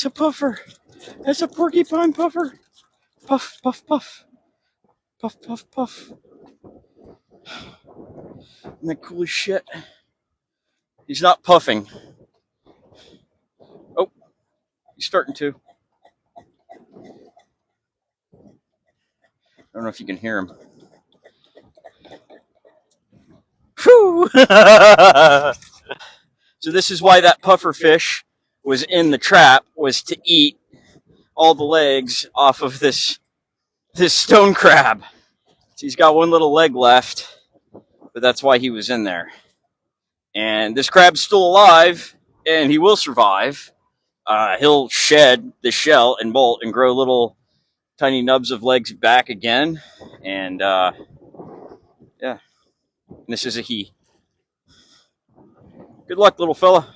It's a puffer. It's a porcupine puffer. Puff, puff, puff. Puff, puff, puff. Isn't that cool as shit? He's not puffing. Oh, he's starting to. I don't know if you can hear him. Whew! So this is why that puffer fish was in the trap, was to eat all the legs off of this stone crab. So he's got one little leg left, but that's why he was in there. And this crab's still alive, and he will survive. He'll shed the shell and molt and grow little tiny nubs of legs back again. And yeah, and this is a he. Good luck, little fella.